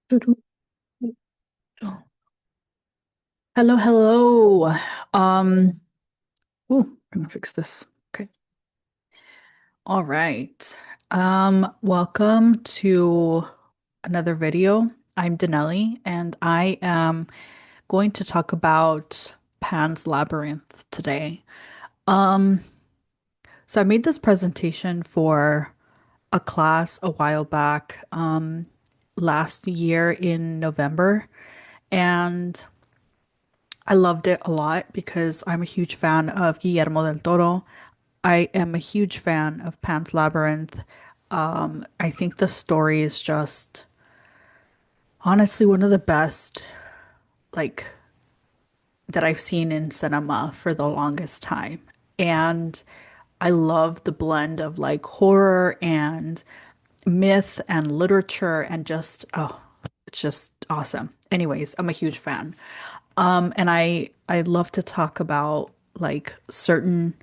Hello, hello. Um, I'm gonna fix this. Okay. All right. Welcome to another video. I'm Danelli, and I am going to talk about Pan's Labyrinth today. Um, so I made this presentation for a class a while back, last year in November, and I loved it a lot because I'm a huge fan of Guillermo del Toro. I am a huge fan of Pan's Labyrinth. I think the story is just honestly one of the best, like, that I've seen in cinema for the longest time. And I love the blend of like horror and myth and literature and just, oh, it's just awesome. Anyways, I'm a huge fan. And I love to talk about like certain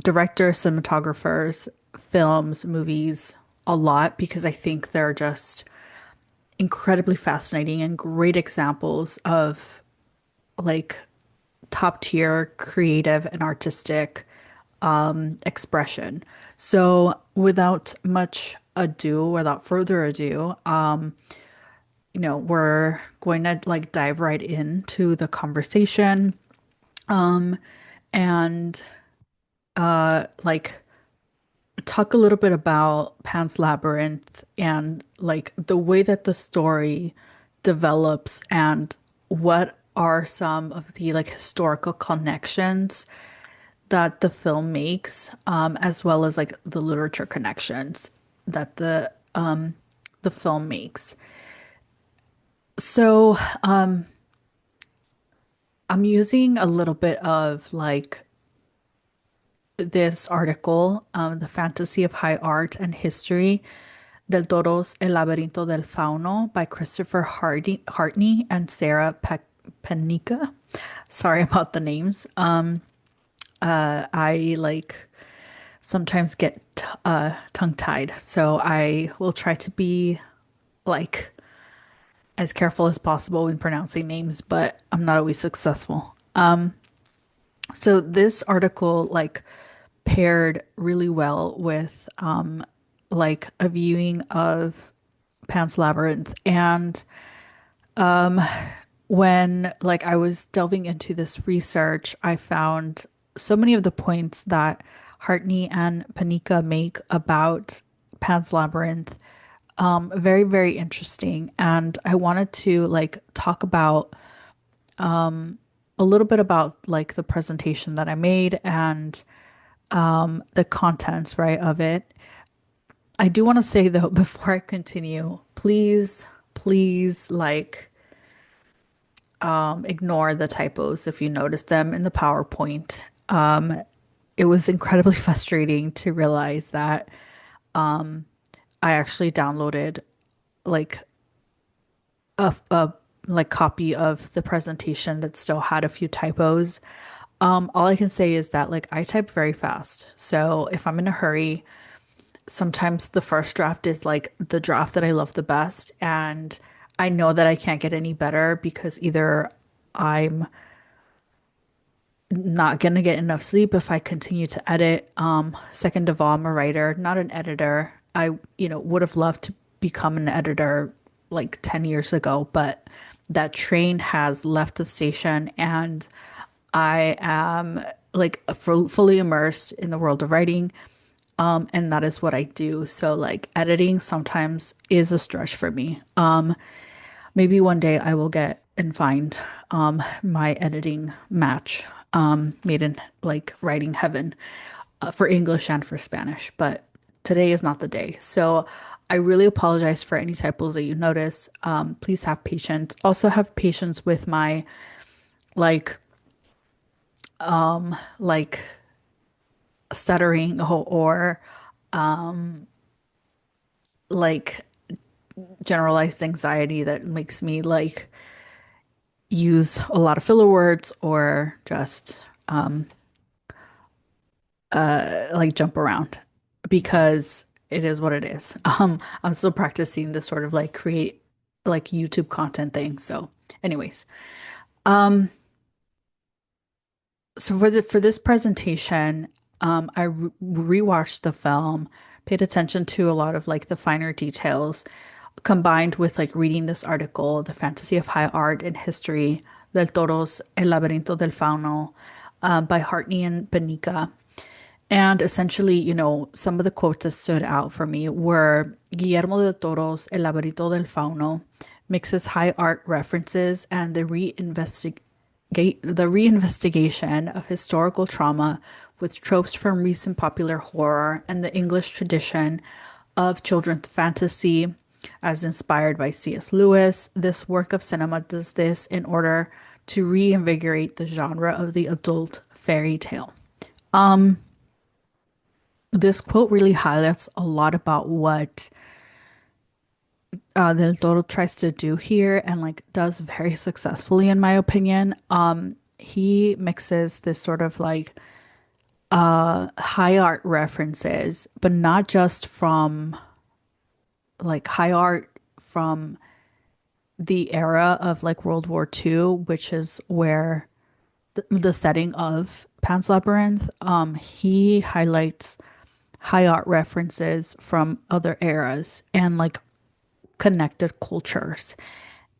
directors, cinematographers, films, movies a lot because I think they're just incredibly fascinating and great examples of like top tier creative and artistic expression. So without further ado, we're going to like dive right into the conversation and like talk a little bit about Pan's Labyrinth and like the way that the story develops and what are some of the like historical connections that the film makes, as well as like the literature connections that the film makes. So I'm using a little bit of like this article, The Fantasy of High Art and History, Del Toro's El Laberinto del Fauno by Christopher Hartney and Sarah Penica. Sorry about the names. I like sometimes get tongue-tied, so I will try to be like as careful as possible when pronouncing names, but I'm not always successful. So this article like paired really well with like a viewing of Pan's Labyrinth. And when like I was delving into this research, I found so many of the points that Hartney and Panika make about Pan's Labyrinth very, very interesting. And I wanted to like talk about a little bit about like the presentation that I made and the contents, right, of it. I do want to say though, before I continue, please, like, ignore the typos if you notice them in the PowerPoint. It was incredibly frustrating to realize that I actually downloaded like a like copy of the presentation that still had a few typos. All I can say is that like I type very fast. So if I'm in a hurry, sometimes the first draft is like the draft that I love the best. And I know that I can't get any better because either I'm not gonna get enough sleep if I continue to edit. Second of all, I'm a writer, not an editor. I, would have loved to become an editor like 10 years ago, but that train has left the station and I am like fully immersed in the world of writing. And that is what I do. So like editing sometimes is a stretch for me. Maybe one day I will get and find my editing match made in like writing heaven for English and for Spanish, but today is not the day. So I really apologize for any typos that you notice. Please have patience. Also have patience with my like like stuttering or like generalized anxiety that makes me like use a lot of filler words or just like jump around because it is what it is. I'm still practicing this sort of like create. like YouTube content thing. So, anyways, um, so for this presentation, I rewatched the film, paid attention to a lot of like the finer details, combined with like reading this article, The Fantasy of High Art and History, Del Toro's El Laberinto del Fauno, by Hartney and Benica. And essentially, some of the quotes that stood out for me were Guillermo del Toro's El Laberinto del Fauno mixes high art references and the reinvestigation of historical trauma with tropes from recent popular horror and the English tradition of children's fantasy, as inspired by C.S. Lewis. This work of cinema does this in order to reinvigorate the genre of the adult fairy tale. This quote really highlights a lot about what Del Toro tries to do here and like does very successfully, in my opinion. He mixes this sort of like high art references, but not just from like high art from the era of like World War II, which is where the setting of Pan's Labyrinth. He highlights high art references from other eras and like connected cultures.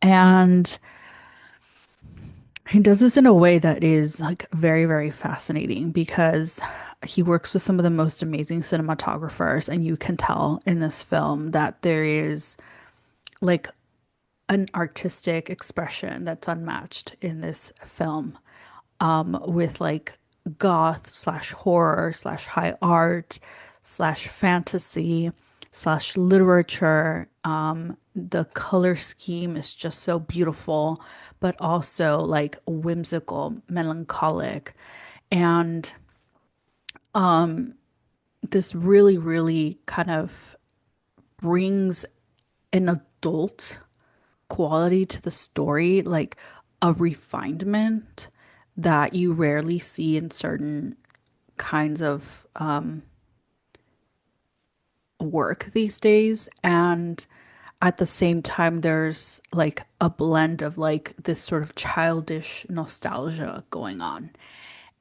And he does this in a way that is like very, very fascinating because he works with some of the most amazing cinematographers, and you can tell in this film that there is like an artistic expression that's unmatched in this film, with like goth slash horror slash high art slash fantasy slash literature. The color scheme is just so beautiful, but also like whimsical, melancholic, and this really, really kind of brings an adult quality to the story, like a refinement that you rarely see in certain kinds of work these days. And at the same time, there's like a blend of like this sort of childish nostalgia going on.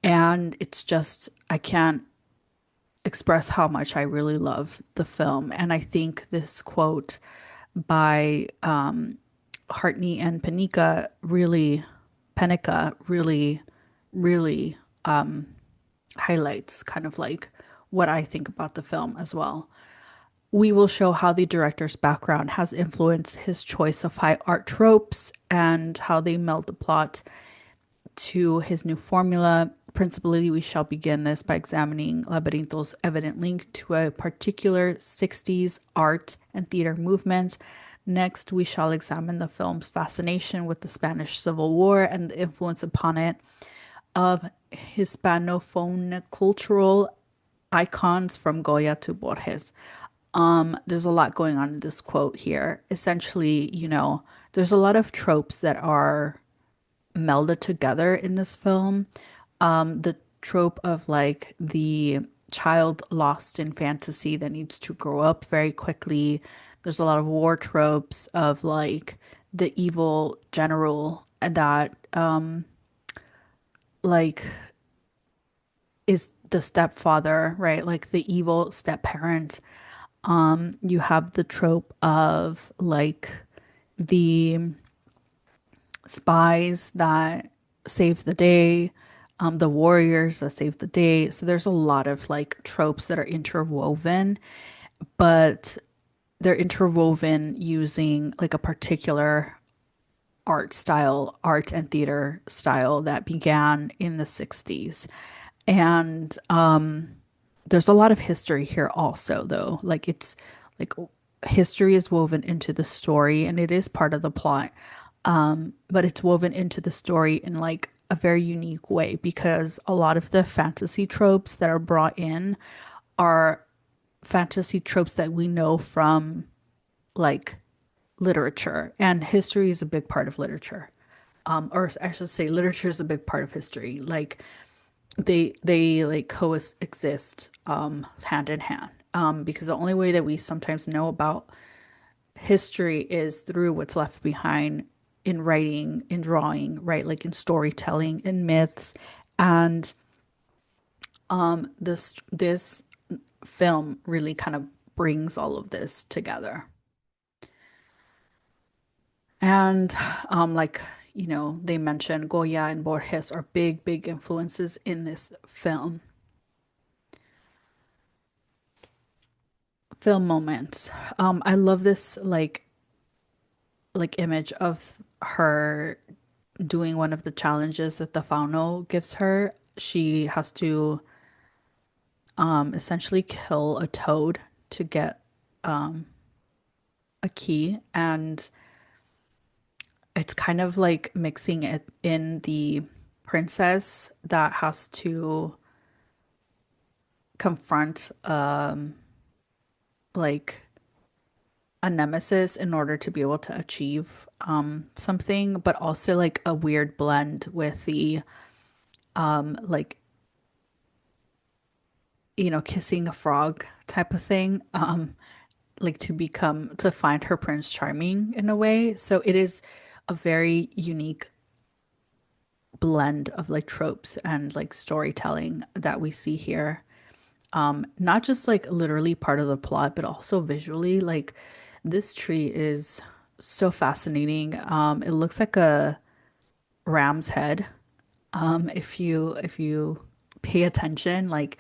And it's just, I can't express how much I really love the film. And I think this quote by Hartney and Penica really highlights kind of like what I think about the film as well. We will show how the director's background has influenced his choice of high art tropes and how they meld the plot to his new formula. Principally, we shall begin this by examining Laberinto's evident link to a particular 60s art and theater movement. Next, we shall examine the film's fascination with the Spanish Civil War and the influence upon it of Hispanophone cultural icons from Goya to Borges. There's a lot going on in this quote here. Essentially, there's a lot of tropes that are melded together in this film. The trope of like the child lost in fantasy that needs to grow up very quickly. There's a lot of war tropes of like the evil general that like is the stepfather, right? Like the evil step parent. You have the trope of like the spies that save the day, the warriors that save the day. So there's a lot of like tropes that are interwoven, but they're interwoven using like a particular art and theater style that began in the 60s. And there's a lot of history here also, though. Like it's like history is woven into the story and it is part of the plot. But it's woven into the story in like a very unique way because a lot of the fantasy tropes that are brought in are fantasy tropes that we know from like literature, and history is a big part of literature. Or I should say literature is a big part of history. Like they like coexist hand in hand. Because the only way that we sometimes know about history is through what's left behind in writing, in drawing, right? Like in storytelling, in myths. And this film really kind of brings all of this together. And like, they mentioned Goya and Borges are big, big influences in this film. Film moments. I love this like image of her doing one of the challenges that the Fauno gives her. She has to essentially kill a toad to get a key, and it's kind of like mixing it in the princess that has to confront like a nemesis in order to be able to achieve something, but also like a weird blend with the like kissing a frog type of thing, like to find her Prince Charming in a way. So it is a very unique blend of like tropes and like storytelling that we see here. Not just like literally part of the plot, but also visually. Like this tree is so fascinating. It looks like a ram's head. If you pay attention, like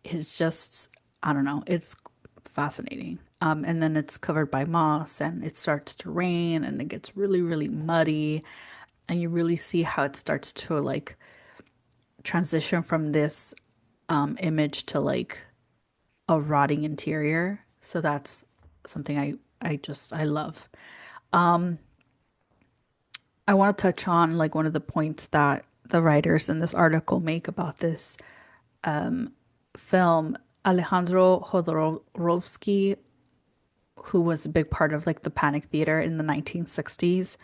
it's just, I don't know, it's fascinating. And then it's covered by moss and it starts to rain and it gets really, really muddy. And you really see how it starts to like transition from this image to like a rotting interior. So that's something I love. I want to touch on like one of the points that the writers in this article make about this film. Alejandro Jodorowsky, who was a big part of like the Panic Theater in the 1960s,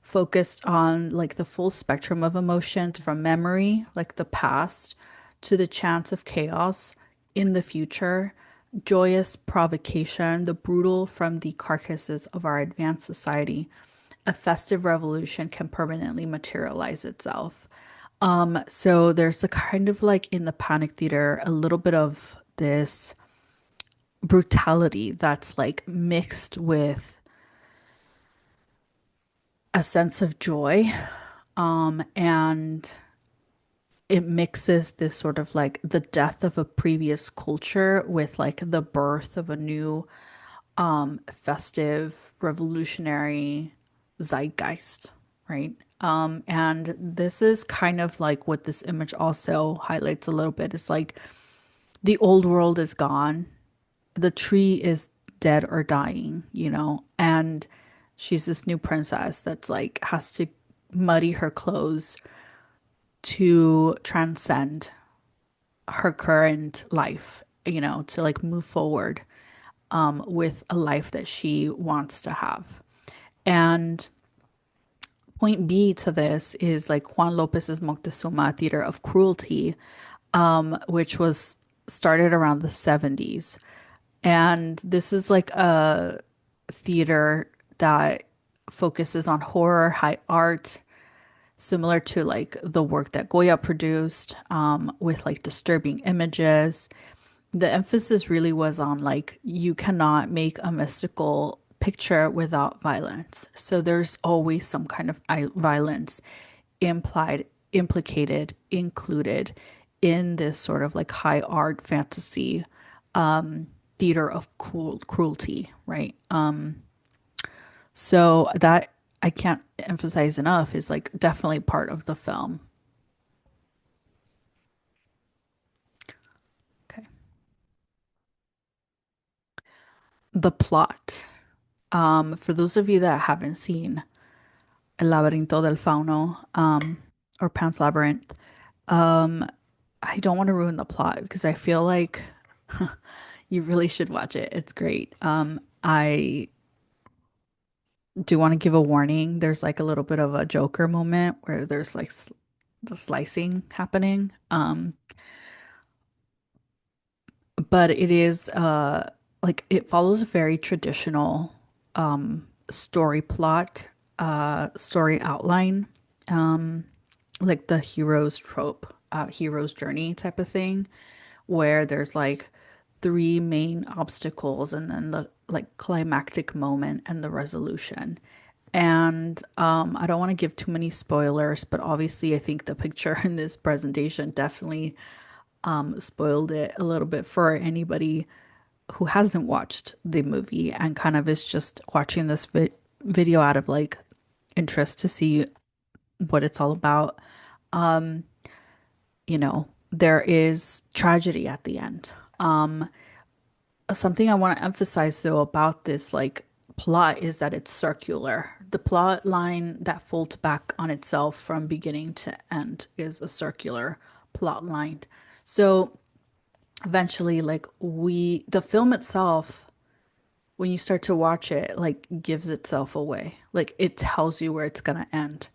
focused on like the full spectrum of emotions from memory, like the past, to the chance of chaos in the future, joyous provocation, the brutal from the carcasses of our advanced society. A festive revolution can permanently materialize itself. So there's a kind of like in the Panic Theater, a little bit of this brutality that's like mixed with a sense of joy. And it mixes this sort of like the death of a previous culture with like the birth of a new festive revolutionary zeitgeist, right? And this is kind of like what this image also highlights a little bit. It's like the old world is gone, the tree is dead or dying, and she's this new princess that's like has to muddy her clothes to transcend her current life, to like move forward with a life that she wants to have. And point B to this is like Juan Lopez's Moctezuma Theater of Cruelty, which was started around the 70s. And this is like a theater that focuses on horror, high art, similar to like the work that Goya produced, with like disturbing images. The emphasis really was on like you cannot make a mystical picture without violence. So there's always some kind of violence implied, implicated, included in this sort of like high art fantasy theater of cruelty, right? So that I can't emphasize enough is like definitely part of the film. Okay. The plot. For those of you that haven't seen El Laberinto del Fauno, or Pan's Labyrinth, I don't want to ruin the plot because I feel like you really should watch it. It's great. I do want to give a warning. There's like a little bit of a Joker moment where there's like the slicing happening. But it is like it follows a very traditional story plot, story outline, like the hero's trope, hero's journey type of thing, where there's like three main obstacles and then the like climactic moment and the resolution. And I don't want to give too many spoilers, but obviously I think the picture in this presentation definitely spoiled it a little bit for anybody who hasn't watched the movie and kind of is just watching this video out of like interest to see what it's all about. There is tragedy at the end. Something I want to emphasize though about this like plot is that it's circular. The plot line that folds back on itself from beginning to end is a circular plot line. So eventually, like the film itself, when you start to watch it, like gives itself away. Like it tells you where it's gonna end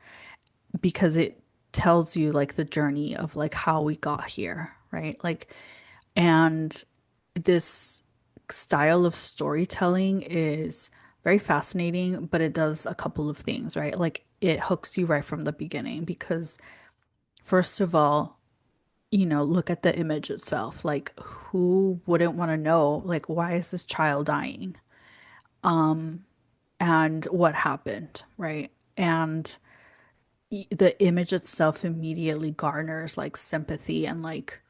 because it tells you like the journey of like how we got here, right? Like, and this style of storytelling is very fascinating, but it does a couple of things, right? Like it hooks you right from the beginning because first of all, look at the image itself. Like who wouldn't want to know like why is this child dying and what happened, right? And the image itself immediately garners like sympathy and like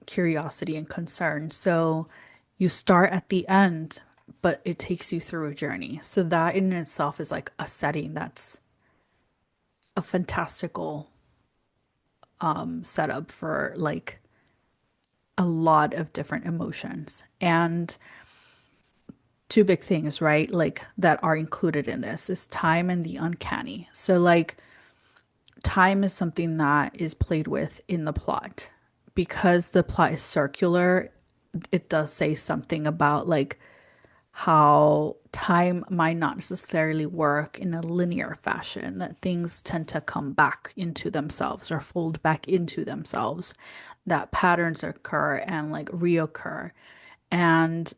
curiosity and concern. So you start at the end, but it takes you through a journey. So that in itself is like a setting that's a fantastical setup for like a lot of different emotions. And two big things, right? Like that are included in this is time and the uncanny. So like time is something that is played with in the plot. Because the plot is circular, it does say something about like how time might not necessarily work in a linear fashion, that things tend to come back into themselves or fold back into themselves, that patterns occur and like reoccur. And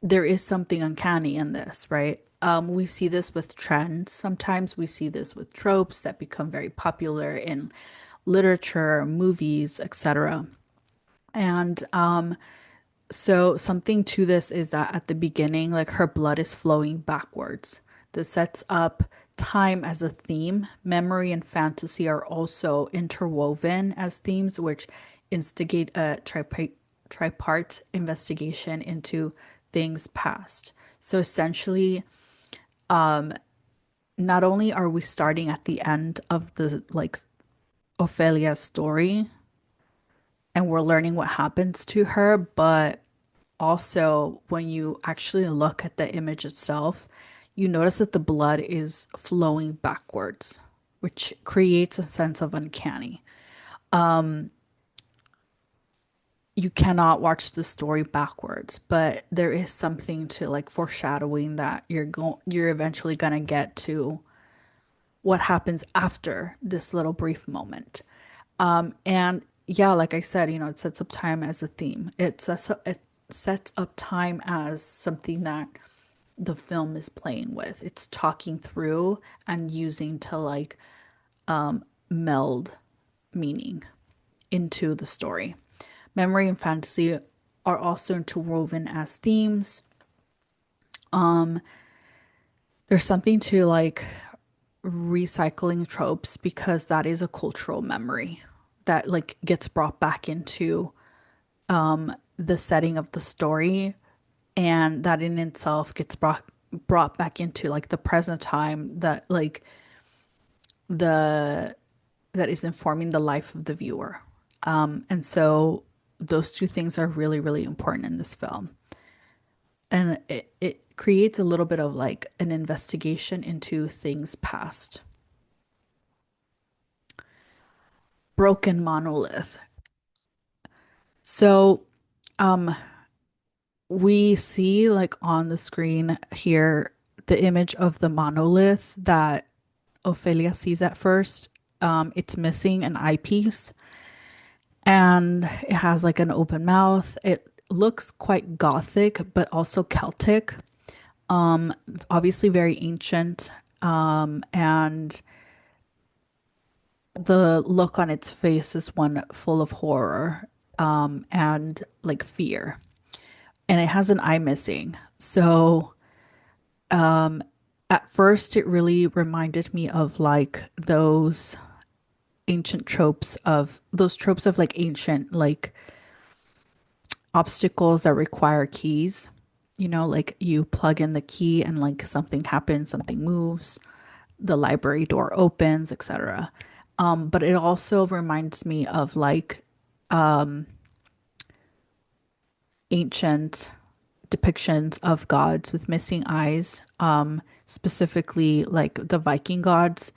there is something uncanny in this, right? We see this with trends. Sometimes we see this with tropes that become very popular in literature, movies, etc. And so something to this is that at the beginning, like her blood is flowing backwards. This sets up time as a theme. Memory and fantasy are also interwoven as themes, which instigate a tripart investigation into things past. So essentially, not only are we starting at the end of the like Ophelia's story and we're learning what happens to her, but also when you actually look at the image itself, you notice that the blood is flowing backwards, which creates a sense of uncanny. You cannot watch the story backwards, but there is something to like foreshadowing that you're eventually gonna get to what happens after this little brief moment. And yeah, like I said, it sets up time as a theme. It sets up time as something that the film is playing with. It's talking through and using to like meld meaning into the story. Memory and fantasy are also interwoven as themes. There's something to like recycling tropes because that is a cultural memory that like gets brought back into the setting of the story, and that in itself gets brought back into like the present time that like the that is informing the life of the viewer. And so those two things are really, really important in this film. And it creates a little bit of like an investigation into things past. Broken monolith. So we see like on the screen here the image of the monolith that Ophelia sees at first. It's missing an eyepiece and it has like an open mouth. It looks quite gothic, but also Celtic. Obviously very ancient, and the look on its face is one full of horror, and like fear. And it has an eye missing. So at first, it really reminded me of like those tropes of like ancient, like obstacles that require keys. Like you plug in the key and like something happens, something moves, the library door opens, etc. But it also reminds me of like ancient depictions of gods with missing eyes, specifically like the Viking gods.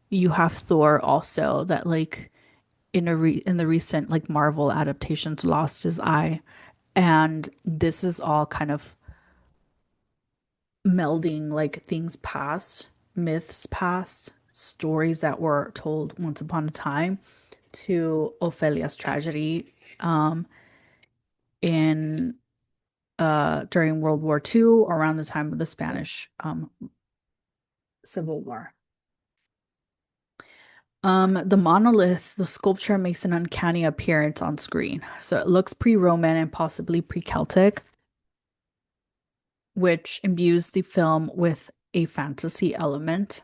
You have Thor also that like in the recent like Marvel adaptations lost his eye. And this is all kind of melding like things past, myths past, stories that were told once upon a time to Ophelia's tragedy in during World War II, around the time of the Spanish Civil War. The monolith, the sculpture makes an uncanny appearance on screen. So it looks pre-Roman and possibly pre-Celtic, which imbues the film with a fantasy element.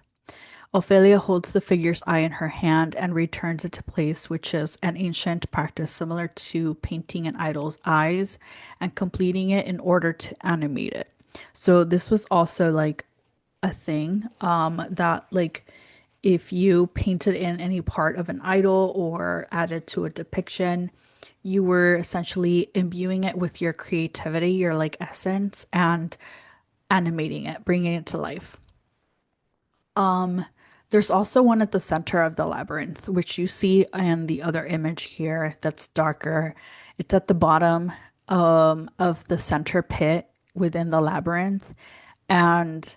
Ophelia holds the figure's eye in her hand and returns it to place, which is an ancient practice similar to painting an idol's eyes and completing it in order to animate it. So this was also like a thing that like if you painted in any part of an idol or added to a depiction, you were essentially imbuing it with your creativity, your like essence, and animating it, bringing it to life. There's also one at the center of the labyrinth, which you see in the other image here that's darker. It's at the bottom of the center pit within the labyrinth, and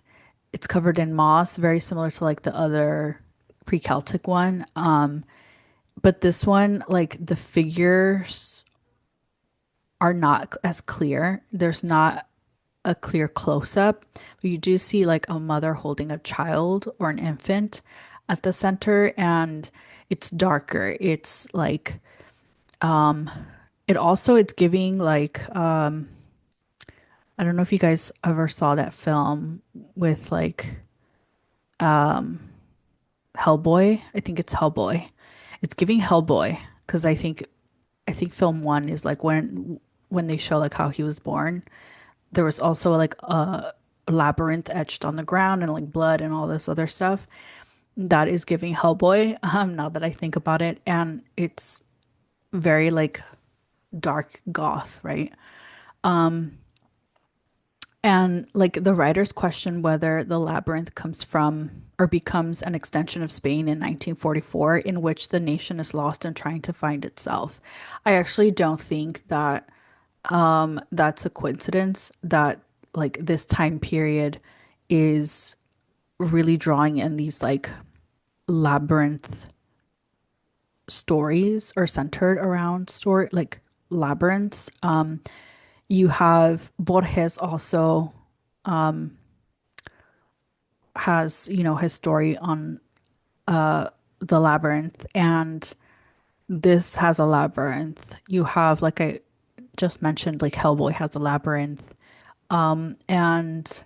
it's covered in moss, very similar to like the other pre-Celtic one. But this one, like the figures are not as clear. There's not a clear close-up, but you do see like a mother holding a child or an infant at the center, and it's darker. It's like it's giving like I don't know if you guys ever saw that film with like Hellboy. I think it's Hellboy. It's giving Hellboy because I think film one is like when they show like how he was born. There was also like a labyrinth etched on the ground and like blood and all this other stuff. That is giving Hellboy, now that I think about it. And it's very like dark goth, right? And like the writers question whether the labyrinth comes from or becomes an extension of Spain in 1944, in which the nation is lost and trying to find itself. I actually don't think that that's a coincidence that like this time period is really drawing in these like labyrinth stories or centered around story like labyrinths. You have Borges also has, his story on the labyrinth, and this has a labyrinth. You have, like I just mentioned, like Hellboy has a labyrinth. And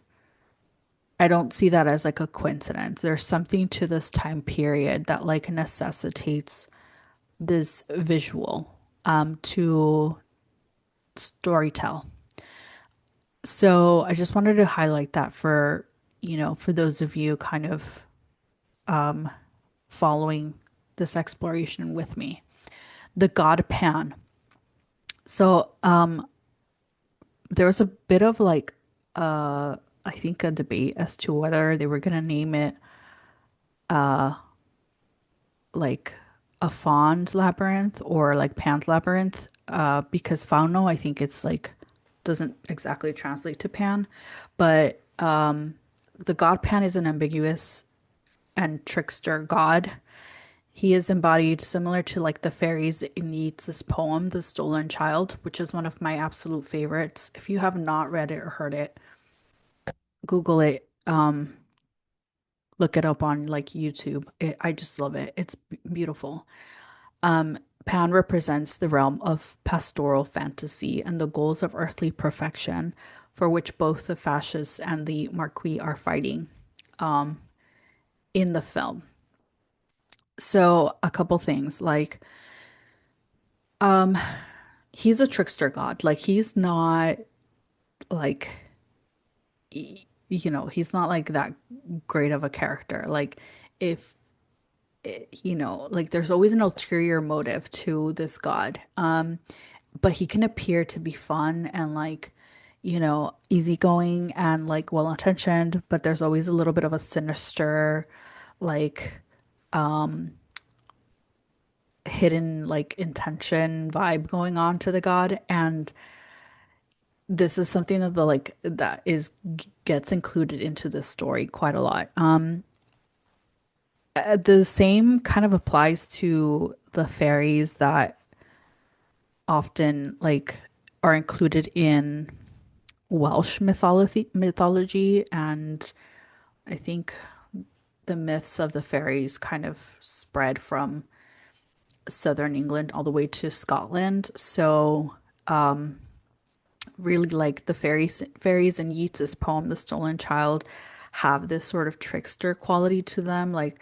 I don't see that as like a coincidence. There's something to this time period that like necessitates this visual to storytell. So I just wanted to highlight that for, for those of you kind of following this exploration with me. The god Pan. So there was a bit of like I think a debate as to whether they were gonna name it like a Fawn's labyrinth or like Pan's labyrinth, because Fauno, I think it's like doesn't exactly translate to Pan, but the god Pan is an ambiguous and trickster god. He is embodied similar to like the fairies in Yeats's poem, The Stolen Child, which is one of my absolute favorites. If you have not read it or heard it, Google it, look it up on like YouTube. I just love it. It's beautiful. Um, Pan represents the realm of pastoral fantasy and the goals of earthly perfection, for which both the fascists and the Marquis are fighting in the film. So, a couple things like, um, he's a trickster god. Like, he's not like, he's not like that great of a character. Like, if like there's always an ulterior motive to this god. But he can appear to be fun and like, easygoing and like well-intentioned, but there's always a little bit of a sinister, like hidden like intention vibe going on to the god. And this is something that that is gets included into the story quite a lot. The same kind of applies to the fairies that often like are included in Welsh mythology, and I think the myths of the fairies kind of spread from southern England all the way to Scotland. So really like the fairies in Yeats's poem The Stolen Child have this sort of trickster quality to them. Like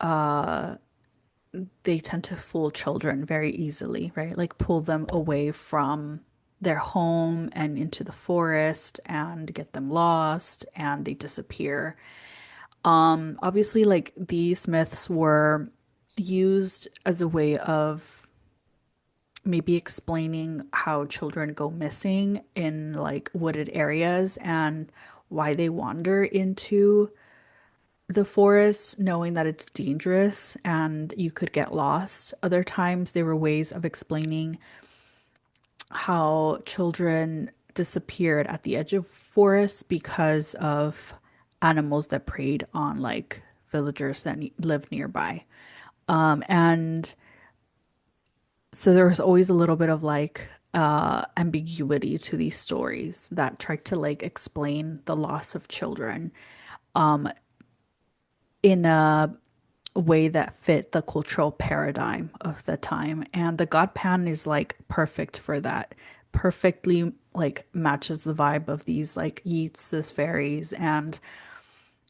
they tend to fool children very easily, right? Like pull them away from their home and into the forest and get them lost and they disappear. Obviously, like these myths were used as a way of maybe explaining how children go missing in like wooded areas and why they wander into the forest, knowing that it's dangerous and you could get lost. Other times, there were ways of explaining how children disappeared at the edge of forests because of animals that preyed on like villagers that lived nearby. And so there was always a little bit of like ambiguity to these stories that tried to like explain the loss of children in a way that fit the cultural paradigm of the time. And the God Pan is like perfect for that. Perfectly like matches the vibe of these like Yeats' fairies. And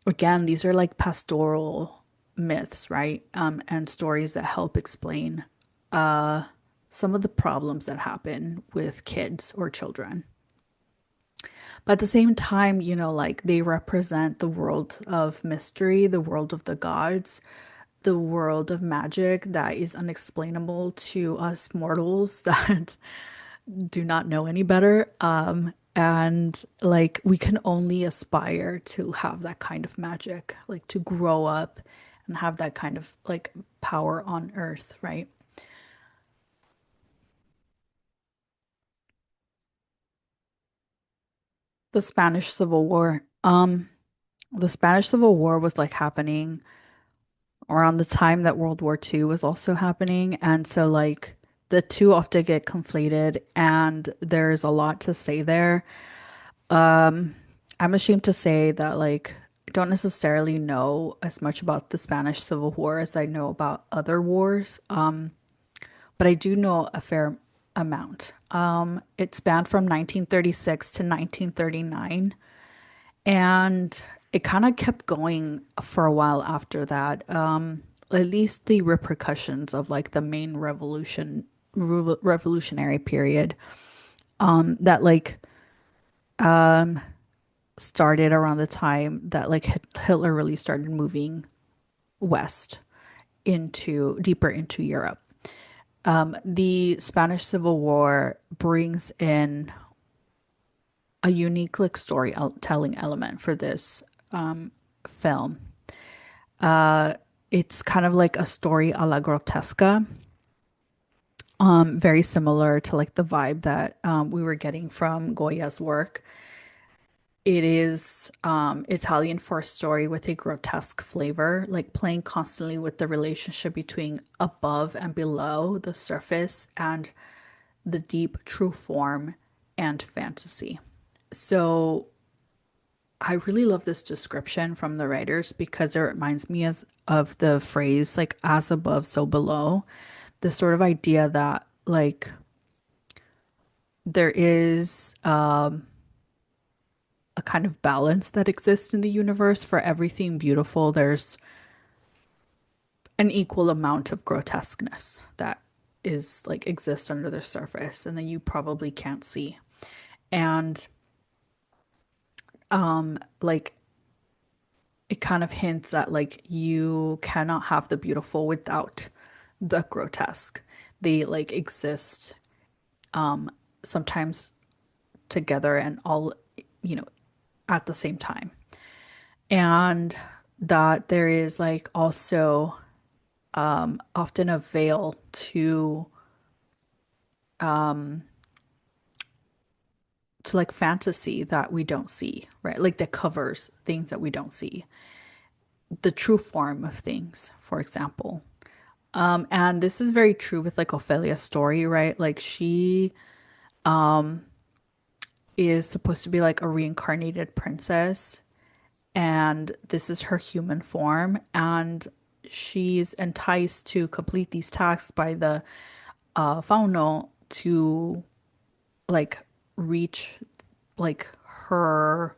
again, these are like pastoral myths, right? And stories that help explain some of the problems that happen with kids or children. But at the same time, like they represent the world of mystery, the world of the gods, the world of magic that is unexplainable to us mortals that do not know any better. And like we can only aspire to have that kind of magic, like to grow up and have that kind of like power on earth, right? The Spanish Civil War. The Spanish Civil War was like happening around the time that World War II was also happening. And so, like, the two often get conflated, and there's a lot to say there. I'm ashamed to say that, like, I don't necessarily know as much about the Spanish Civil War as I know about other wars, but I do know a fair amount. It spanned from 1936 to 1939. And it kind of kept going for a while after that. At least the repercussions of like the main revolutionary period that like started around the time that like Hitler really started moving west into deeper into Europe. The Spanish Civil War brings in a unique like storytelling element for this film. It's kind of like a story a la grotesca, very similar to like the vibe that we were getting from Goya's work. It is Italian for a story with a grotesque flavor, like playing constantly with the relationship between above and below the surface and the deep true form and fantasy. So I really love this description from the writers because it reminds me of the phrase like as above, so below. This sort of idea that like there is a kind of balance that exists in the universe for everything beautiful. There's an equal amount of grotesqueness that is like exists under the surface and that you probably can't see. And like it kind of hints that like you cannot have the beautiful without the grotesque. They like exist sometimes together and all, you know, at the same time. And that there is like also often a veil to like fantasy that we don't see, right? Like that covers things that we don't see, the true form of things, for example. And this is very true with like Ophelia's story, right? Like she is supposed to be like a reincarnated princess, and this is her human form, and she's enticed to complete these tasks by the fauno to like reach like her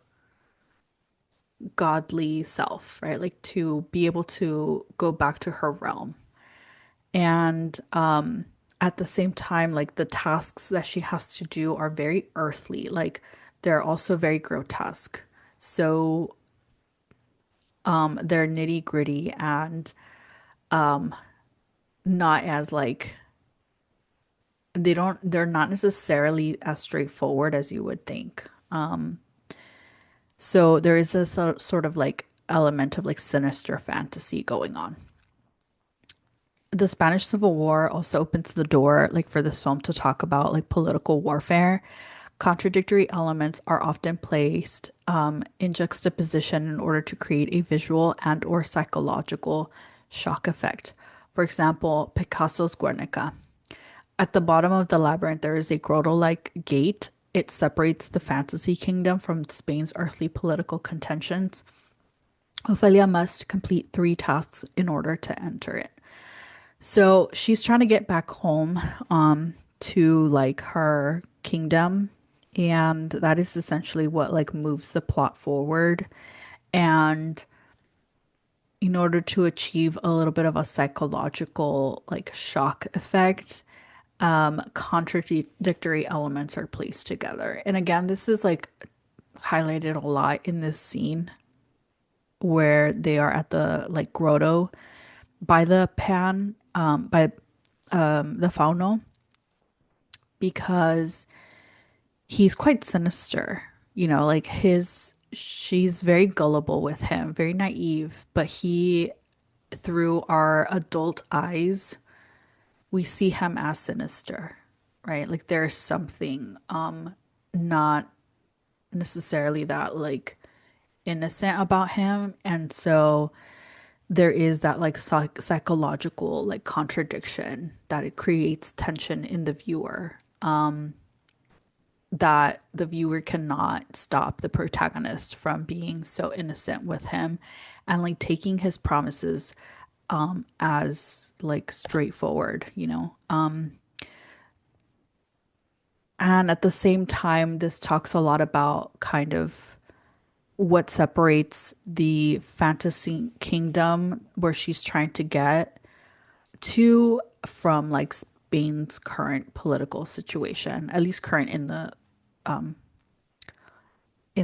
godly self, right? Like to be able to go back to her realm. And at the same time, like the tasks that she has to do are very earthly, like they're also very grotesque. So they're nitty gritty and not as like they're not necessarily as straightforward as you would think. So there is this sort of like element of like sinister fantasy going on. The Spanish Civil War also opens the door like for this film to talk about like political warfare. Contradictory elements are often placed in juxtaposition in order to create a visual and or psychological shock effect. For example, Picasso's Guernica. At the bottom of the labyrinth, there is a grotto-like gate. It separates the fantasy kingdom from Spain's earthly political contentions. Ophelia must complete three tasks in order to enter it. So she's trying to get back home to like her kingdom, and that is essentially what like moves the plot forward. And in order to achieve a little bit of a psychological like shock effect, contradictory elements are placed together. And again, this is like highlighted a lot in this scene where they are at the like grotto by the by the fauno, because he's quite sinister. You know, like she's very gullible with him, very naive, but he, through our adult eyes, we see him as sinister, right? Like there's something not necessarily that like innocent about him. And so there is that like psychological like contradiction that it creates tension in the viewer, that the viewer cannot stop the protagonist from being so innocent with him and like taking his promises as like straightforward, you know. And at the same time, this talks a lot about kind of what separates the fantasy kingdom where she's trying to get to from like Spain's current political situation, at least current in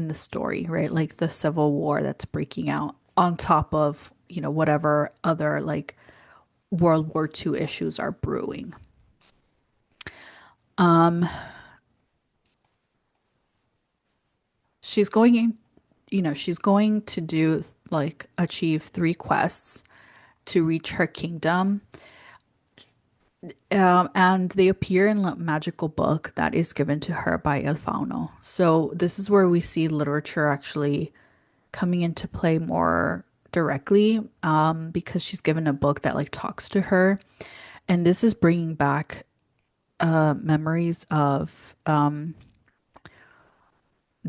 the story, right? Like the civil war that's breaking out on top of, you know, whatever other like World War II issues are brewing. She's going in, you know, she's going to do like achieve three quests to reach her kingdom. And they appear in a magical book that is given to her by El Fauno. So this is where we see literature actually coming into play more directly, because she's given a book that like talks to her. And this is bringing back memories of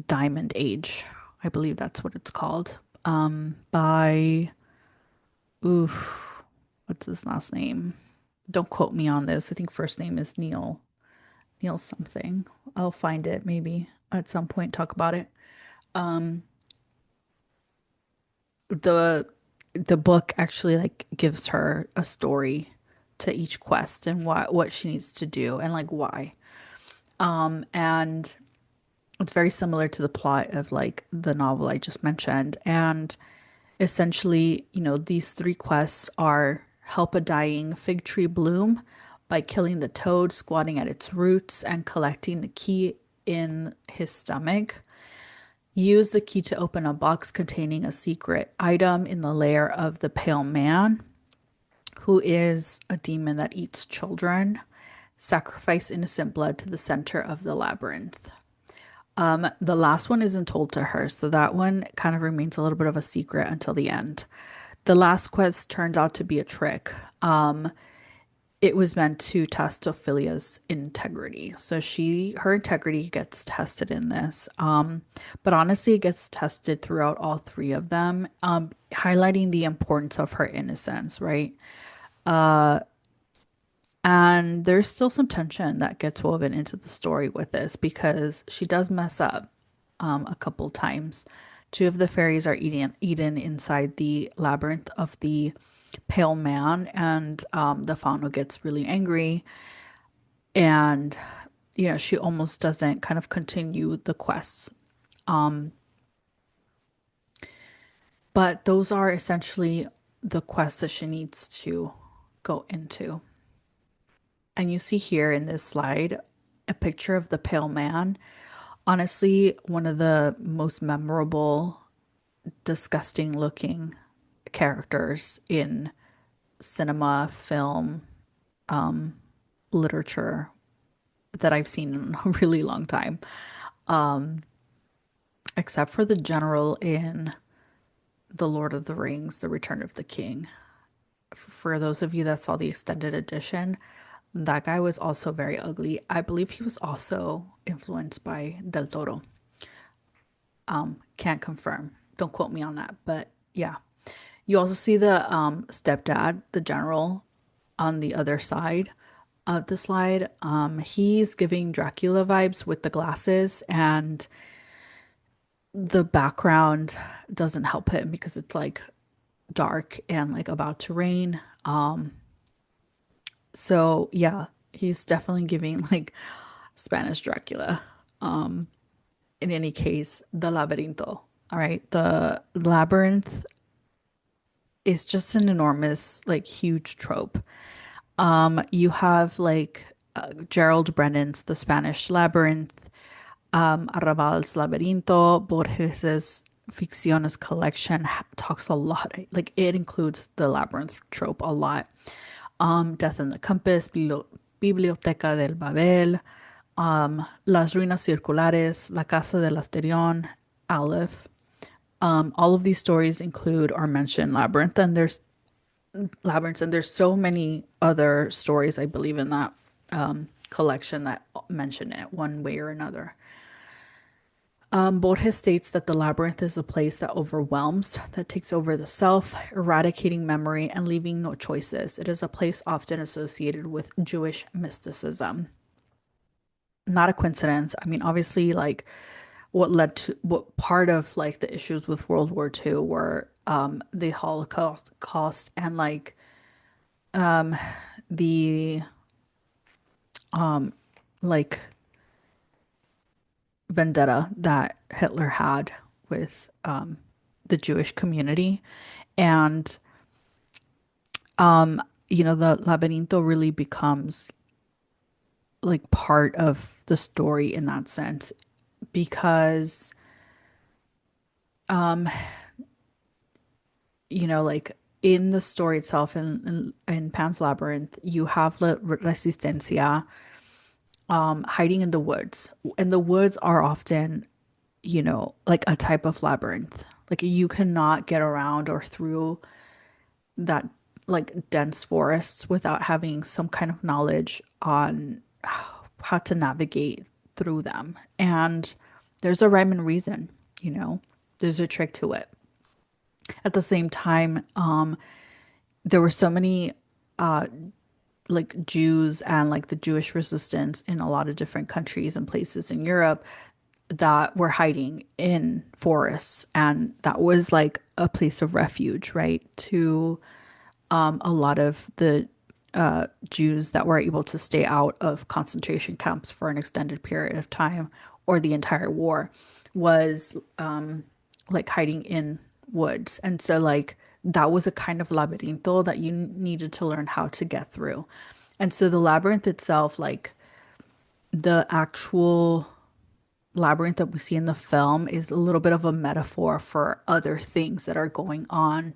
Diamond Age, I believe that's what it's called. By oof, what's his last name? Don't quote me on this. I think first name is Neil. Neil something. I'll find it maybe at some point, talk about it. Um, the the book actually like gives her a story to each quest and what she needs to do and like why. And it's very similar to the plot of like the novel I just mentioned. And essentially, these three quests are help a dying fig tree bloom by killing the toad squatting at its roots and collecting the key in his stomach. Use the key to open a box containing a secret item in the lair of the Pale Man, who is a demon that eats children. Sacrifice innocent blood to the center of the labyrinth. The last one isn't told to her, so that one kind of remains a little bit of a secret until the end. The last quest turns out to be a trick. It was meant to test Ophelia's integrity. So her integrity gets tested in this. But honestly, it gets tested throughout all three of them, highlighting the importance of her innocence, right? And there's still some tension that gets woven into the story with this because she does mess up a couple times. Two of the fairies are eaten inside the labyrinth of the Pale Man, and the Fauno gets really angry, and she almost doesn't kind of continue the quests. But those are essentially the quests that she needs to go into. And you see here in this slide a picture of the Pale Man. Honestly, one of the most memorable, disgusting looking characters in cinema, film, literature that I've seen in a really long time, except for the general in The Lord of the Rings, The Return of the King. For those of you that saw the extended edition, that guy was also very ugly. I believe he was also influenced by Del Toro. Can't confirm. Don't quote me on that, but yeah. You also see the stepdad, the general, on the other side of the slide. He's giving Dracula vibes with the glasses, and the background doesn't help him because it's like dark and like about to rain. So yeah, he's definitely giving like Spanish Dracula. In any case, the laberinto. All right, the labyrinth is just an enormous, like huge trope. You have like Gerald Brennan's The Spanish Labyrinth, Arrabal's Laberinto, Borges's Ficciones collection talks a lot, like it includes the labyrinth trope a lot. Death in the Compass, Biblioteca del Babel, Las Ruinas Circulares, La Casa del Asterión, Aleph. All of these stories include or mention labyrinths, and there's so many other stories I believe in that collection that mention it one way or another. Borges states that the labyrinth is a place that overwhelms, that takes over the self, eradicating memory and leaving no choices. It is a place often associated with Jewish mysticism. Not a coincidence. I mean, obviously, like what part of like the issues with World War II were the Holocaust cost and like the like vendetta that Hitler had with the Jewish community. And the Laberinto really becomes like part of the story in that sense because like in the story itself in Pan's Labyrinth, you have La Resistencia hiding in the woods. And the woods are often, like a type of labyrinth. Like you cannot get around or through that like dense forests without having some kind of knowledge on how to navigate through them. And there's a rhyme and reason, you know. There's a trick to it. At the same time, there were so many like Jews and like the Jewish resistance in a lot of different countries and places in Europe that were hiding in forests. And that was like a place of refuge, right? To a lot of the Jews that were able to stay out of concentration camps for an extended period of time or the entire war was like hiding in woods. And so like that was a kind of labyrinto that you needed to learn how to get through. And so the labyrinth itself, like the actual labyrinth that we see in the film is a little bit of a metaphor for other things that are going on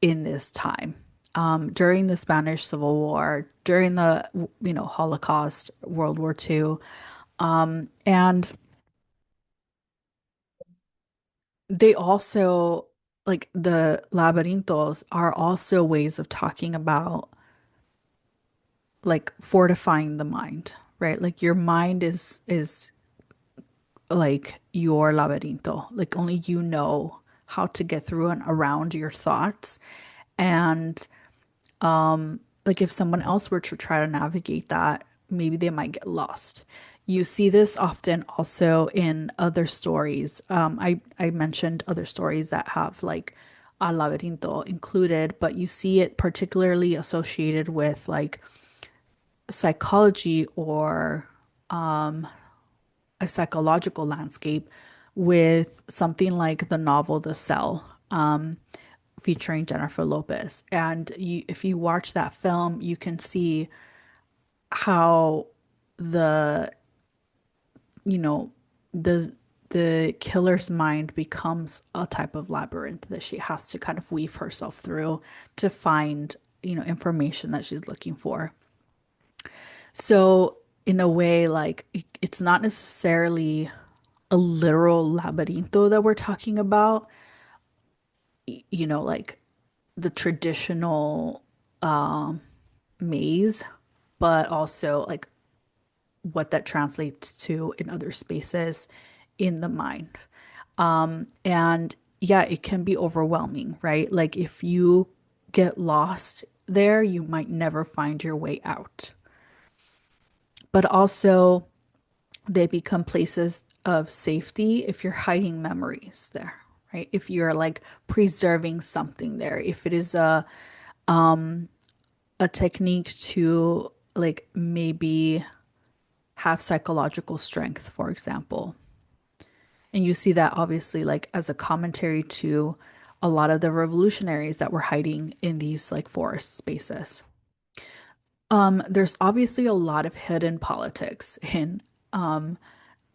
in this time. During the Spanish Civil War, during the, Holocaust, World War II, and they also, like the labyrinthos are also ways of talking about like fortifying the mind, right? Like your mind is like your laberinto. Like only you know how to get through and around your thoughts. And like if someone else were to try to navigate that, maybe they might get lost. You see this often also in other stories. I mentioned other stories that have like a laberinto included, but you see it particularly associated with like psychology or a psychological landscape with something like the novel The Cell, featuring Jennifer Lopez. And if you watch that film, you can see how the, you know, the the killer's mind becomes a type of labyrinth that she has to kind of weave herself through to find, information that she's looking for. So in a way, like it's not necessarily a literal laberinto that we're talking about, like the traditional maze, but also like what that translates to in other spaces in the mind. And yeah, it can be overwhelming, right? Like if you get lost there, you might never find your way out. But also, they become places of safety if you're hiding memories there, right? If you're like preserving something there, if it is a technique to like maybe have psychological strength, for example. And you see that obviously like as a commentary to a lot of the revolutionaries that were hiding in these like forest spaces. There's obviously a lot of hidden politics in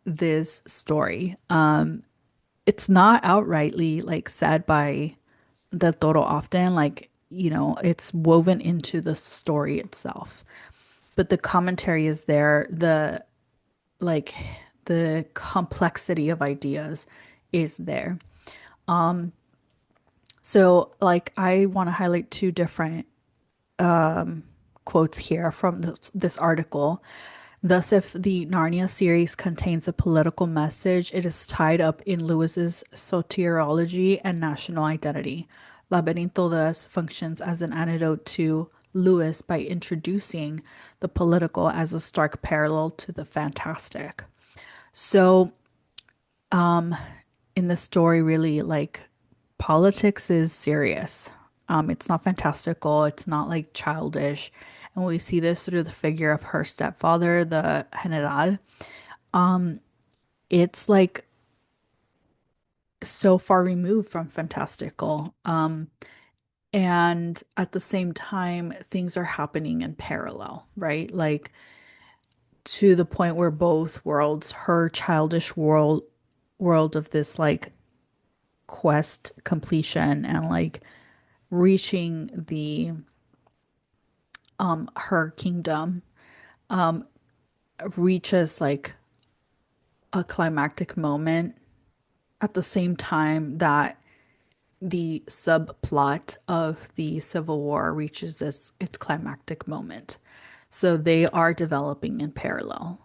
this story. It's not outrightly like said by Del Toro often, like, it's woven into the story itself. But the commentary is there, like the complexity of ideas is there. So like I want to highlight two different quotes here from this article. Thus, if the Narnia series contains a political message, it is tied up in Lewis's soteriology and national identity. Laberinto thus functions as an antidote to Lewis by introducing the political as a stark parallel to the fantastic. So, in the story, really, like politics is serious. It's not fantastical, it's not like childish. And we see this through the figure of her stepfather, the General. It's like so far removed from fantastical. And at the same time, things are happening in parallel, right? Like to the point where both worlds, her childish world of this like quest completion and like reaching the her kingdom reaches like a climactic moment at the same time that the subplot of the Civil War reaches its climactic moment. So they are developing in parallel.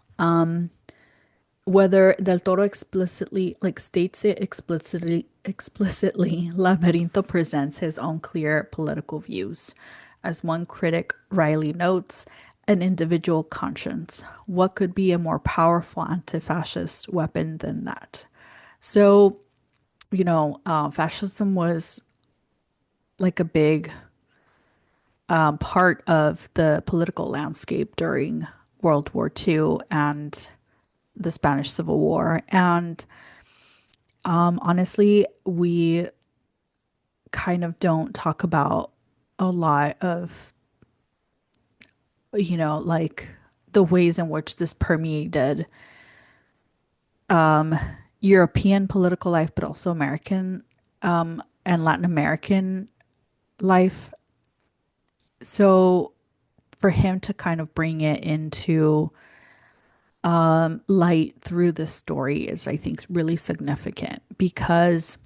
Whether Del Toro explicitly like states it explicitly, Laberinto presents his own clear political views. As one critic Riley notes, an individual conscience. What could be a more powerful anti-fascist weapon than that? So, fascism was like a big part of the political landscape during World War II and the Spanish Civil War. And honestly, we kind of don't talk about a lot of, like the ways in which this permeated European political life, but also American and Latin American life. So for him to kind of bring it into light through this story is, I think, really significant because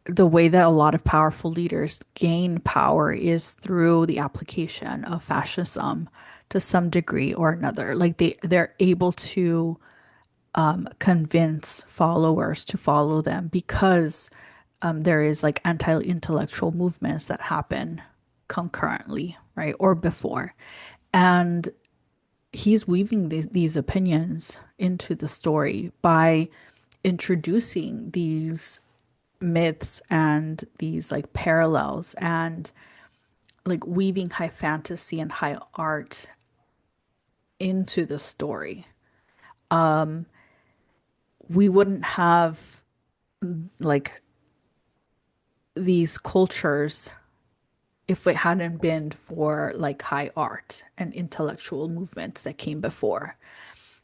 the way that a lot of powerful leaders gain power is through the application of fascism to some degree or another. Like they're able to convince followers to follow them because there is like anti-intellectual movements that happen concurrently, right? Or before. And he's weaving these opinions into the story by introducing these myths and these like parallels and like weaving high fantasy and high art into the story. We wouldn't have like these cultures if it hadn't been for like high art and intellectual movements that came before.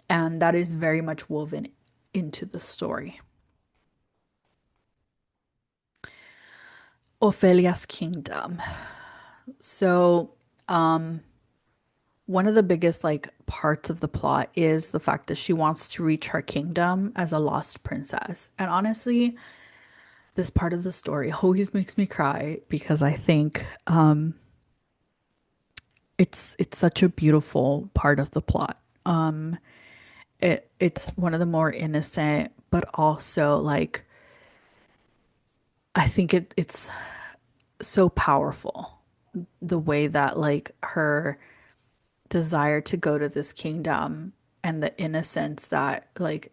And that is very much woven into the story. Ophelia's kingdom. So, one of the biggest like parts of the plot is the fact that she wants to reach her kingdom as a lost princess. And honestly, this part of the story always makes me cry because I think it's such a beautiful part of the plot. It's one of the more innocent, but also like I think it's so powerful the way that like her desire to go to this kingdom and the innocence that like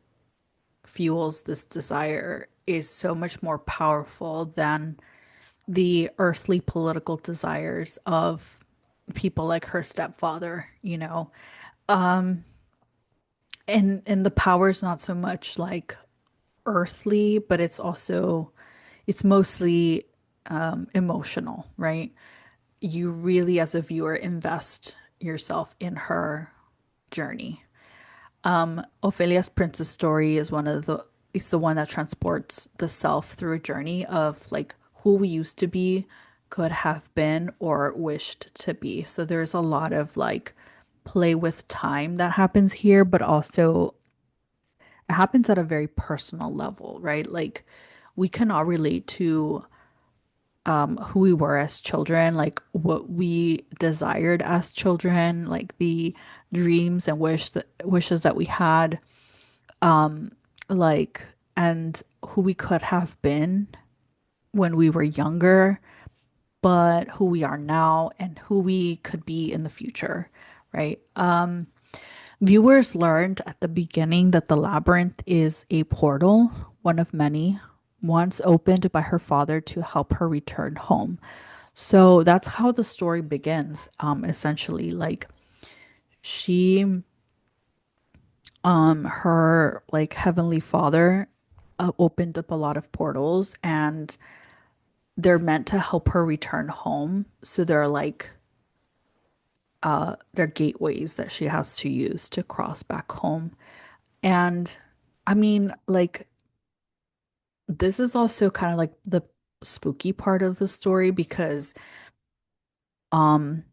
fuels this desire is so much more powerful than the earthly political desires of people like her stepfather, you know. And the power is not so much like earthly, but it's mostly emotional, right? You really, as a viewer, invest yourself in her journey. Ophelia's princess story is it's the one that transports the self through a journey of like who we used to be, could have been, or wished to be. So there's a lot of like play with time that happens here, but also it happens at a very personal level, right? Like we can all relate to who we were as children, like what we desired as children, like the dreams and wishes that we had, like and who we could have been when we were younger, but who we are now and who we could be in the future, right? Viewers learned at the beginning that the labyrinth is a portal, one of many, once opened by her father to help her return home. So that's how the story begins, essentially. Like she, her like heavenly father opened up a lot of portals and they're meant to help her return home. So they're gateways that she has to use to cross back home. And I mean, like this is also kind of like the spooky part of the story because um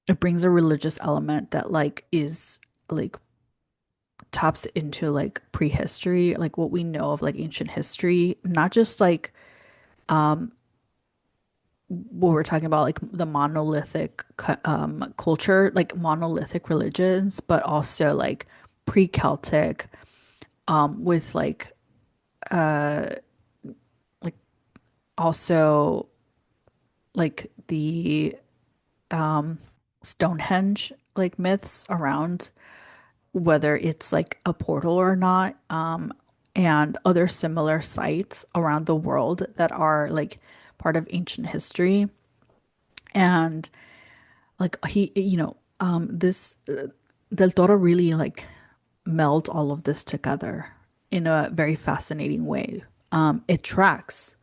it brings a religious element that like is like taps into like prehistory, like what we know of like ancient history, not just like what we're talking about, like the monolithic culture, like monolithic religions, but also like pre-Celtic, with like also like the Stonehenge like myths around whether it's like a portal or not, and other similar sites around the world that are like part of ancient history. And like this Del Toro really like meld all of this together in a very fascinating way. It tracks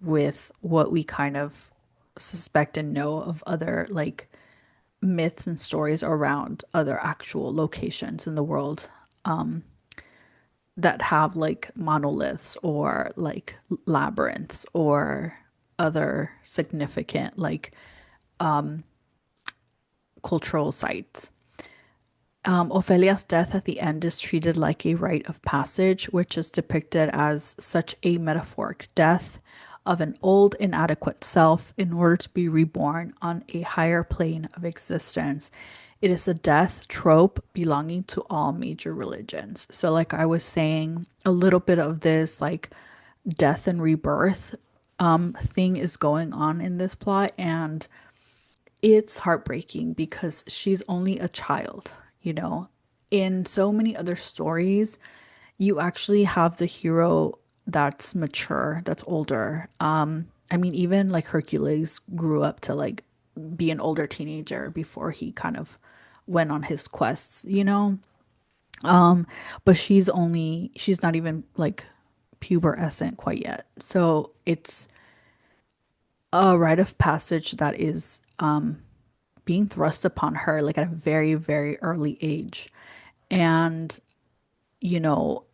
with what we kind of suspect and know of other like myths and stories around other actual locations in the world that have like monoliths or like labyrinths or other significant like cultural sites. Ophelia's death at the end is treated like a rite of passage, which is depicted as such a metaphoric death of an old, inadequate self in order to be reborn on a higher plane of existence. It is a death trope belonging to all major religions. So, like I was saying, a little bit of this, like death and rebirth thing is going on in this plot, and it's heartbreaking because she's only a child, you know. In so many other stories, you actually have the hero that's mature, that's older. I mean, even like Hercules grew up to like be an older teenager before he kind of went on his quests, you know? But she's not even like pubescent quite yet. So it's a rite of passage that is being thrust upon her like at a very, very early age. And, you know,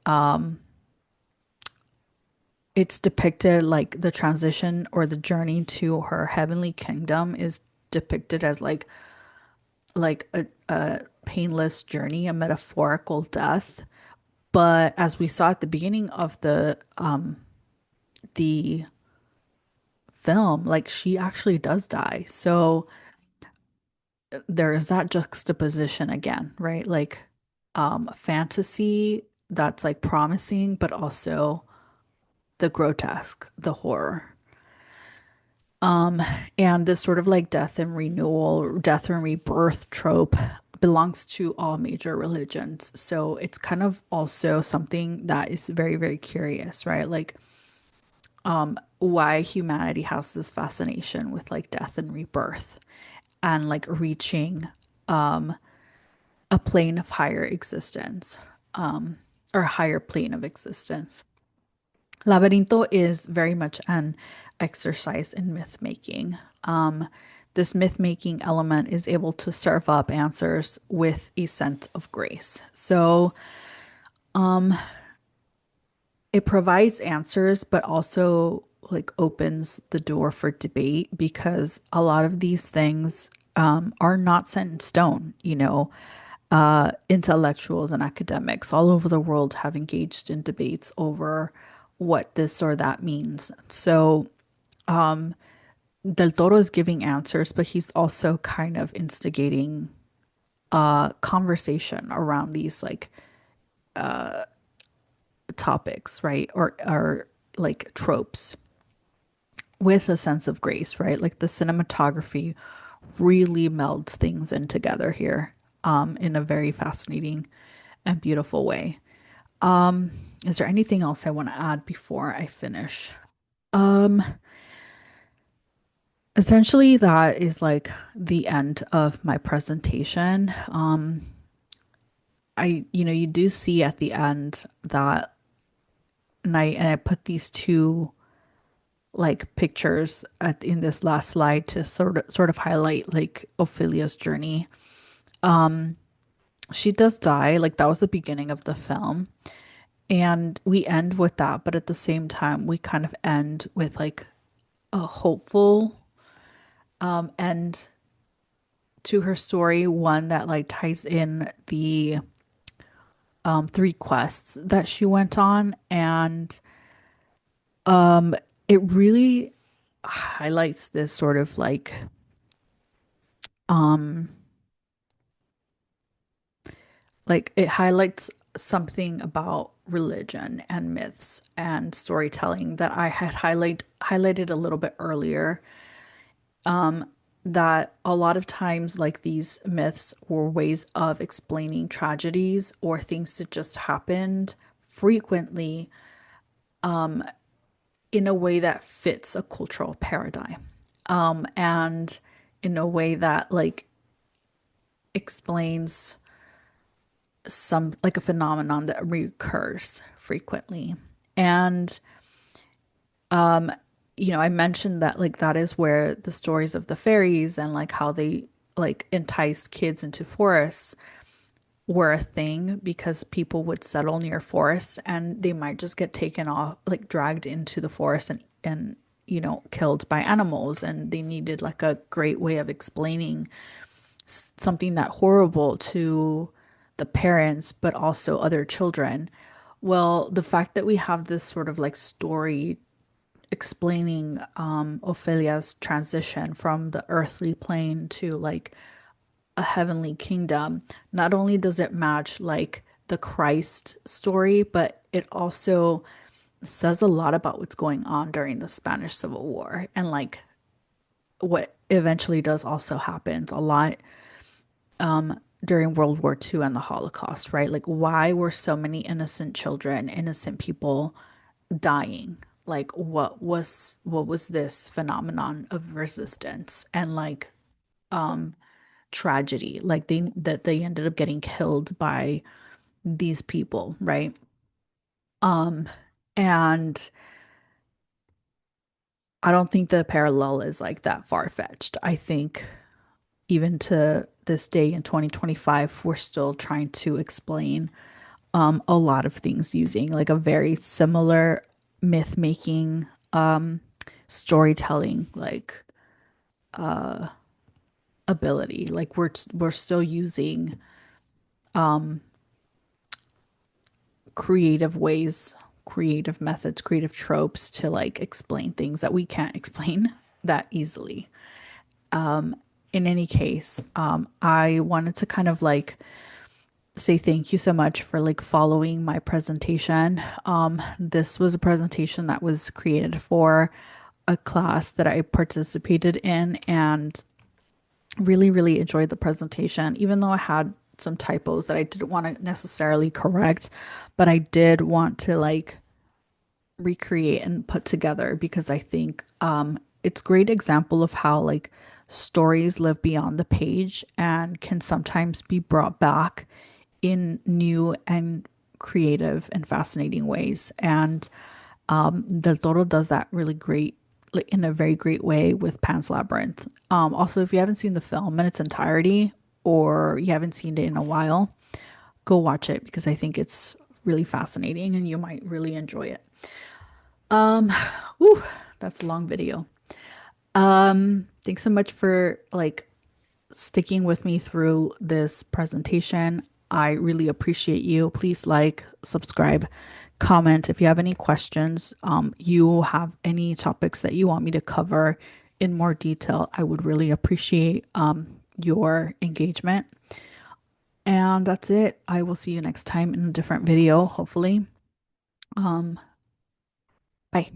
it's depicted like the transition or the journey to her heavenly kingdom is depicted as like a painless journey, a metaphorical death. But as we saw at the beginning of the film, like she actually does die. So there is that juxtaposition again, right? Like fantasy that's like promising, but also the grotesque, the horror. And this sort of like death and renewal, death and rebirth trope belongs to all major religions. So it's kind of also something that is very, very curious, right? Like why humanity has this fascination with like death and rebirth and like reaching a plane of higher existence, or a higher plane of existence. Laberinto is very much an exercise in myth making. This myth making element is able to serve up answers with a sense of grace. So it provides answers, but also like opens the door for debate because a lot of these things are not set in stone, you know. Intellectuals and academics all over the world have engaged in debates over what this or that means. So Del Toro is giving answers, but he's also kind of instigating a conversation around these like topics, right? Or like tropes with a sense of grace, right? Like the cinematography really melds things in together here in a very fascinating and beautiful way. Is there anything else I want to add before I finish? Um, Essentially, that is like the end of my presentation. You do see at the end that, and I put these two like pictures in this last slide to sort of highlight like Ophelia's journey. She does die, like that was the beginning of the film, and we end with that, but at the same time, we kind of end with like a hopeful end to her story, one that like ties in the three quests that she went on, and it really highlights this sort of um like it highlights something about religion and myths and storytelling that I had highlighted a little bit earlier, that a lot of times like these myths were ways of explaining tragedies or things that just happened frequently in a way that fits a cultural paradigm, and in a way that like explains some like a phenomenon that recurs frequently. And I mentioned that like that is where the stories of the fairies and like how they like entice kids into forests were a thing because people would settle near forests and they might just get taken off, like dragged into the forest and killed by animals, and they needed like a great way of explaining something that horrible to the parents, but also other children. Well, the fact that we have this sort of like story explaining Ophelia's transition from the earthly plane to like a heavenly kingdom, not only does it match like the Christ story, but it also says a lot about what's going on during the Spanish Civil War and like what eventually does also happens a lot during World War II and the Holocaust, right? Like, why were so many innocent children, innocent people dying? Like, what was this phenomenon of resistance and like tragedy? Like they ended up getting killed by these people, right? And I don't think the parallel is like that far-fetched. I think even to this day in 2025, we're still trying to explain a lot of things using like a very similar myth making, storytelling like ability. Like we're still using creative ways, creative methods, creative tropes to like explain things that we can't explain that easily. In any case, I wanted to kind of like say thank you so much for like following my presentation. This was a presentation that was created for a class that I participated in and really, really enjoyed the presentation, even though I had some typos that I didn't want to necessarily correct, but I did want to like recreate and put together because I think it's a great example of how like stories live beyond the page and can sometimes be brought back in new and creative and fascinating ways. And Del Toro does that really great, like in a very great way with Pan's Labyrinth. Also, if you haven't seen the film in its entirety or you haven't seen it in a while, go watch it because I think it's really fascinating and you might really enjoy it. Whew, that's a long video. Thanks so much for like sticking with me through this presentation. I really appreciate you. Please like, subscribe, comment if you have any questions. You have any topics that you want me to cover in more detail. I would really appreciate your engagement. And that's it. I will see you next time in a different video, hopefully. Bye.